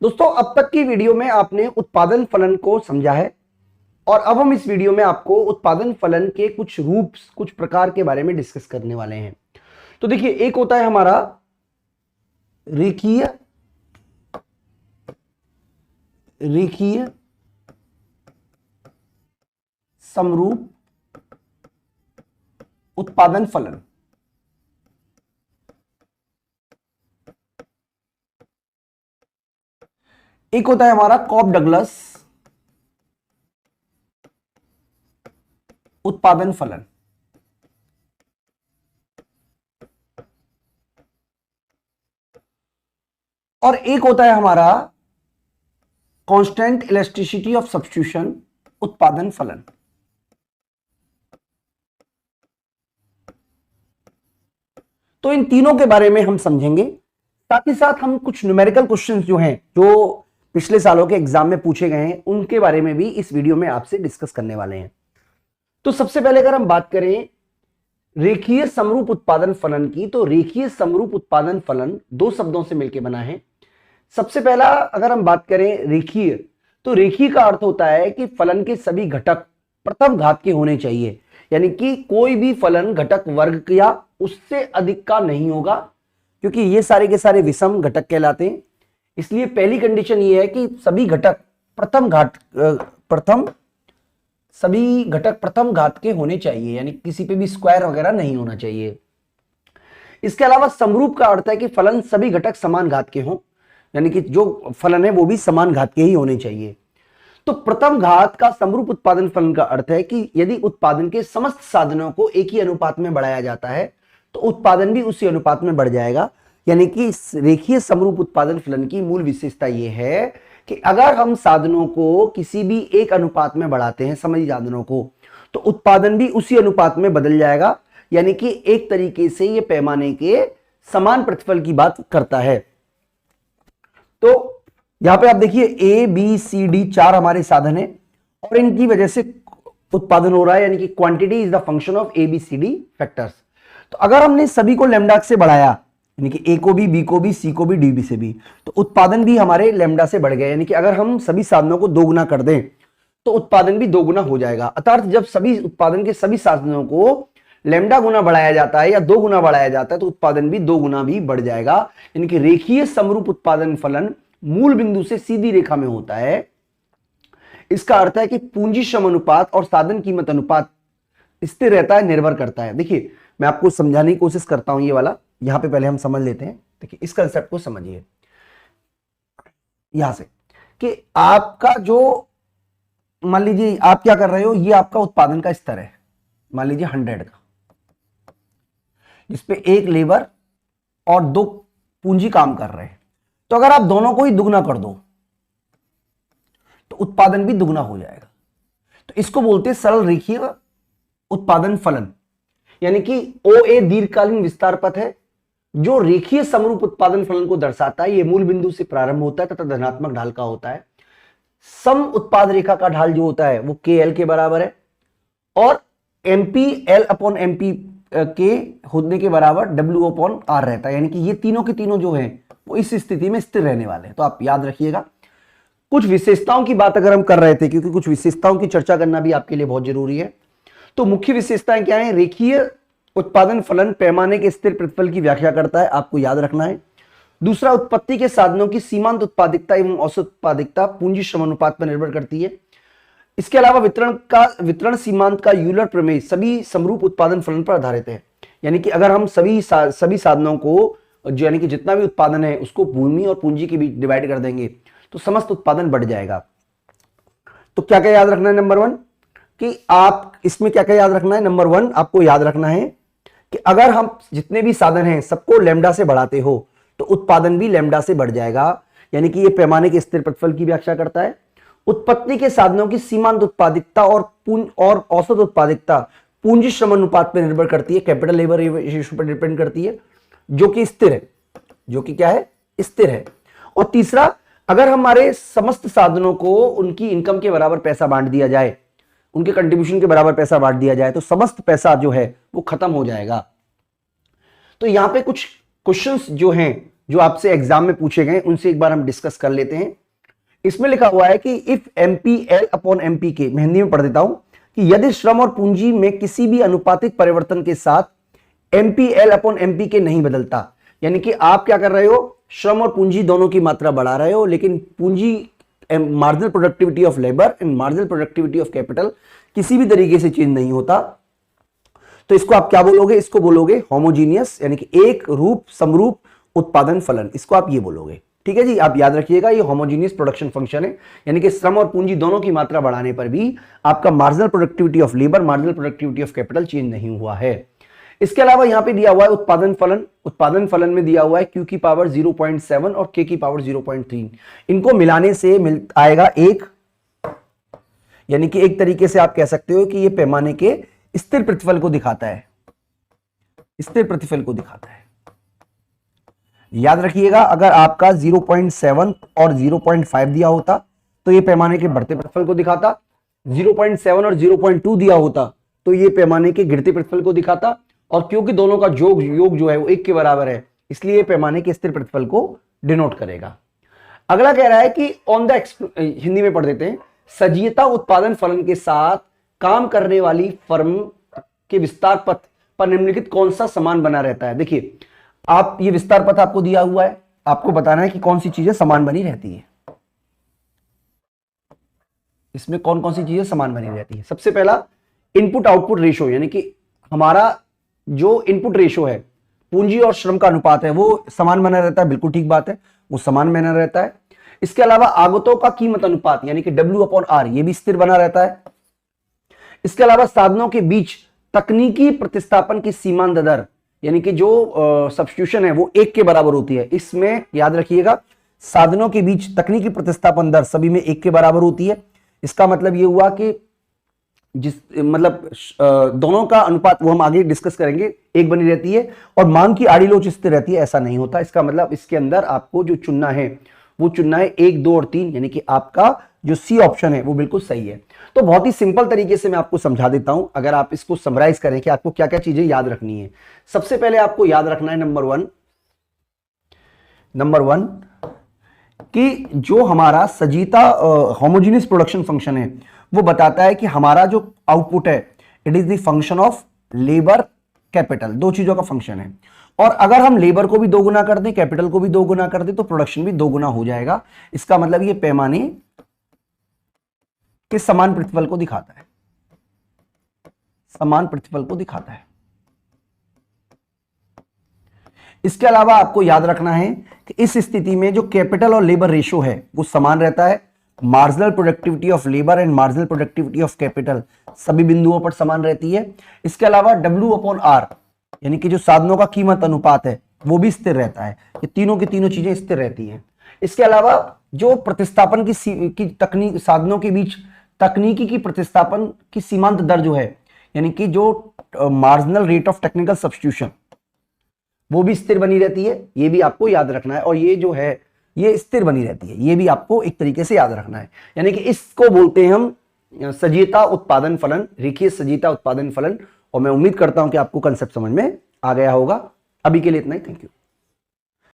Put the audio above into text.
दोस्तों, अब तक की वीडियो में आपने उत्पादन फलन को समझा है और अब हम इस वीडियो में आपको उत्पादन फलन के कुछ रूप, कुछ प्रकार के बारे में डिस्कस करने वाले हैं। तो देखिए, एक होता है हमारा रेखीय समरूप उत्पादन फलन। एक होता है हमारा कॉप डगलस उत्पादन फलन। और एक होता है हमारा कांस्टेंट इलास्टिसिटी ऑफ सब्स्टिट्यूशन उत्पादन फलन। तो इन तीनों के बारे में हम समझेंगे, साथ ही साथ हम कुछ न्यूमेरिकल क्वेश्चंस जो हैं, जो पिछले सालों के एग्जाम में पूछे गए हैं, उनके बारे में भी इस वीडियो में आपसे डिस्कस करने वाले हैं। तो सबसे पहले अगर हम बात करें रेखीय समरूप उत्पादन फलन की, तो रेखीय समरूप उत्पादन फलन दो शब्दों से मिलकर बना है। सबसे पहला अगर हम बात करें रेखीय, तो रेखीय का अर्थ होता है कि फलन के सभी घटक प्रथम घात के होने चाहिए, यानी कि कोई भी फलन घटक वर्ग या उससे अधिक का नहीं होगा, क्योंकि ये सारे के सारे विषम घटक कहलाते हैं। इसलिए पहली कंडीशन ये है कि सभी घटक प्रथम घात के होने चाहिए, यानी किसी पे भी स्क्वायर वगैरह नहीं होना चाहिए। इसके अलावा समरूप का अर्थ है कि फलन सभी घटक समान घात के हों, यानी कि जो फलन है वो भी समान घात के ही होने चाहिए। तो प्रथम घात का समरूप उत्पादन फलन का अर्थ है कि यदि उत्पादन के समस्त साधनों को एक ही अनुपात में बढ़ाया जाता है तो उत्पादन भी उसी अनुपात में बढ़ जाएगा। यानी कि रेखीय समरूप उत्पादन फलन की मूल विशेषता यह है कि अगर हम साधनों को किसी भी एक अनुपात में बढ़ाते हैं, समझी साधनों को, तो उत्पादन भी उसी अनुपात में बदल जाएगा। यानी कि एक तरीके से यह पैमाने के समान प्रतिफल की बात करता है। तो यहां पे आप देखिए ए बी सी डी 4 हमारे साधन है और इनकी वजह से उत्पादन हो रहा है, यानी कि quantity is the function of A B C D factors. तो अगर हमने सभी को लैम्डा से बढ़ाया, यानी कि ए को भी, बी को भी, सी को भी, डी बी से भी, तो उत्पादन भी हमारे लैम्डा से बढ़ गया। यानी कि अगर हम सभी साधनों को दोगुना कर दें तो उत्पादन भी दोगुना हो जाएगा। अर्थात जब सभी उत्पादन के सभी साधनों को लैम्डा गुना बढ़ाया जाता है या दो गुना बढ़ाया जाता है तो उत्पादन भी दो गुना भी बढ़ जाएगा। यानी कि रेखीय समरूप उत्पादन फलन मूल बिंदु से सीधी रेखा में होता है। इसका अर्थ है कि पूंजी श्रम अनुपात और साधन कीमत अनुपात स्थिर रहता है, निर्भर करता है। देखिए, मैं आपको समझाने की कोशिश करता हूं ये वाला, यहां पे पहले हम समझ लेते हैं। देखिए, इस कंसेप्ट को समझिए यहां से कि आपका जो, मान लीजिए आप क्या कर रहे हो, ये आपका उत्पादन का स्तर है, मान लीजिए 100 का, जिसपे एक लेबर और दो पूंजी काम कर रहे हैं। तो अगर आप दोनों को ही दुगना कर दो तो उत्पादन भी दुगना हो जाएगा। तो इसको बोलते हैं सरल रेखीय उत्पादन फलन। यानी कि OA दीर्घकालीन विस्तार पथ है जो रेखीय समरूप उत्पादन फलन को दर्शाता है। यह मूल बिंदु से प्रारंभ होता है तथा धनात्मक ढाल का होता है। सम उत्पाद रेखा का ढाल जो होता है वो KL के बराबर है और MP L/MP के होने के बराबर W/R रहता है। यानी कि ये तीनों के तीनों जो है वो इस स्थिति में स्थिर रहने वाले हैं। तो आप याद रखिएगा। कुछ विशेषताओं की बात अगर हम कर रहे थे, क्योंकि कुछ विशेषताओं की चर्चा करना भी आपके लिए बहुत जरूरी है, तो मुख्य विशेषताएं क्या है? रेखीय उत्पादन फलन पैमाने के स्थिर प्रतिफल की व्याख्या करता है, आपको याद रखना है। दूसरा, उत्पत्ति के साधनों की सीमांत उत्पादकता एवं औसत उत्पादकता पूंजी श्रम अनुपात पर निर्भर करती है। इसके अलावा वितरण सीमांत का यूलर प्रमेय सभी समरूप उत्पादन फलन पर आधारित है। यानी कि अगर हम सभी साधनों को, यानी कि जितना भी उत्पादन है उसको भूमि और पूंजी के बीच डिवाइड कर देंगे तो समस्त उत्पादन बढ़ जाएगा। तो क्या क्या याद रखना है? नंबर 1 कि आप इसमें क्या क्या याद रखना है? नंबर 1 आपको याद रखना है कि अगर हम जितने भी साधन हैं सबको लैम्डा से बढ़ाते हो तो उत्पादन भी लैम्डा से बढ़ जाएगा। यानी कि यह पैमाने के स्थिर प्रतिफल की व्याख्या करता है। उत्पत्ति के साधनों की सीमांत उत्पादकता और औसत उत्पादकता पूंजी श्रम अनुपात पर निर्भर करती है, कैपिटल लेबर रेशियो पर डिपेंड करती है, जो कि स्थिर है, जो कि क्या है? स्थिर है। और तीसरा, अगर हमारे समस्त साधनों को उनकी इनकम के बराबर पैसा बांट दिया जाए, उनके कंट्रीब्यूशन के बराबर पैसा बांट दिया जाए तो समस्त पैसा जो है वो खत्म हो जाएगा। तो यहां पे कुछ क्वेश्चंस जो हैं जो आपसे एग्जाम में पूछे गए उनसे एक बार हम डिस्कस कर लेते हैं। इसमें लिखा हुआ है कि इफ MPL अपॉन MPK, मैं हिंदी में पढ़ देता हूं कि यदि श्रम और पूंजी में किसी भी अनुपातिक परिवर्तन के साथ MPL अपॉन MPK नहीं बदलता, यानी कि आप क्या कर रहे हो, श्रम और पूंजी दोनों की मात्रा बढ़ा रहे हो, लेकिन पूंजी marginal productivity of labour and marginal productivity of capital किसी भी तरीके से चेंज नहीं होता, तो इसको आप क्या बोलोगे, इसको बोलोगे होमोजीनियस, यानी कि एक रूप समरूप उत्पादन फलन, इसको आप ये बोलोगे। ठीक है जी, आप याद रखिएगा ये होमोजीनियस प्रोडक्शन फंक्शन है, यानी कि श्रम और पूंजी दोनों की मात्रा बढ़ाने पर भी आपका marginal productivity of labour, marginal productivity of capital change नहीं हुआ है। इसके अलावा यहां पे दिया हुआ है उत्पादन फलन, उत्पादन फलन में दिया हुआ है Q की पावर 0.7 और K की पावर 0.3, इनको मिलाने से आएगा 1, यानी कि एक तरीके से आप कह सकते हो कि ये पैमाने के स्थिर प्रतिफल को दिखाता है, स्थिर प्रतिफल को दिखाता है। याद रखिएगा अगर आपका 0.7 और 0.5 दिया होता तो ये पैमाने के बढ़ते प्रतिफल को दिखाता, 0.7 और 0.2 दिया होता तो ये पैमाने के गिरते प्रतिफल को दिखाता, और क्योंकि दोनों का योग जो है वो 1 के बराबर है, इसलिए पैमाने के स्थिर प्रतिफल को डिनोट करेगा। अगला कह रहा है कि हिंदी में पढ़ देते हैं, सजीयता उत्पादन फलन के साथ काम करने वाली फर्म के विस्तार पथ पर निम्नलिखित कौन सा समान बना रहता है। देखिए आप ये विस्तार पथ आपको दिया हुआ है, आपको बताना है कि कौन सी चीजें समान बनी रहती है, इसमें कौन कौन सी चीजें समान बनी रहती है। सबसे पहला इनपुट आउटपुट रेशो, यानी कि हमारा जो इनपुट रेशो है, पूंजी और श्रम का अनुपात है, वो समान बना रहता है, बिल्कुल ठीक बात है, वो समान बना रहता है। इसके अलावा आगतों का कीमत अनुपात यानी कि W/R, ये भी स्थिर बना रहता है। इसके अलावा साधनों के बीच तकनीकी प्रतिस्थापन की सीमांत दर, यानी कि जो सब्स्टिट्यूशन है वो 1 के बराबर होती है। इसमें याद रखिएगा साधनों के बीच तकनीकी प्रतिस्थापन दर सभी में 1 के बराबर होती है। इसका मतलब ये हुआ कि दोनों का अनुपात, वो हम आगे डिस्कस करेंगे, 1 बनी रहती है, और मांग की आड़ी लोच स्थिर रहती है, ऐसा नहीं होता। इसका मतलब इसके अंदर आपको जो चुनना है वो चुनना है 1, 2 और 3, यानी कि आपका जो सी ऑप्शन है वो बिल्कुल सही है। तो बहुत ही सिंपल तरीके से मैं आपको समझा देता हूं, अगर आप इसको समराइज करें कि आपको क्या क्या चीजें याद रखनी है। सबसे पहले आपको याद रखना है नंबर वन कि जो हमारा सजीता होमोजेनियस प्रोडक्शन फंक्शन है वो बताता है कि हमारा जो आउटपुट है it is the function of labour capital, दो चीजों का फंक्शन है। और अगर हम लेबर को भी 2 गुना कर दें, कैपिटल को भी 2 गुना कर दें, तो प्रोडक्शन भी 2 गुना हो जाएगा। इसका मतलब ये पैमाने के समान प्रतिफल को दिखाता है, समान प्रतिफल को दिखाता है। इसके अलावा आपको याद रखना है कि इस स्थिति में जो कैपिटल और लेबर रेशो है वो समान रहता है। Marginal productivity of labour and marginal productivity of capital सभी बिंदुओं पर समान रहती है। इसके अलावा W/R, यानी कि जो साधनों का कीमत अनुपात है वो भी स्थिर रहता है। ये तीनों की तीनों चीजें स्थिर रहती हैं। इसके अलावा जो प्रतिस्थापन की तकनीक, साधनों के बीच तकनीकी की प्रतिस्थापन की सीमांत दर जो है, यानी कि जो marginal rate of technical substitution, वो भी स्थिर बनी रहती है। ये भी आपको याद रखना है, और ये जो है ये स्थिर बनी रहती है, ये भी आपको एक तरीके से याद रखना है। यानी कि इसको बोलते हैं हम सजीयता उत्पादन फलन, रेखीय सजीयता उत्पादन फलन। और मैं उम्मीद करता हूं कि आपको कंसेप्ट समझ में आ गया होगा। अभी के लिए इतना ही, थैंक यू।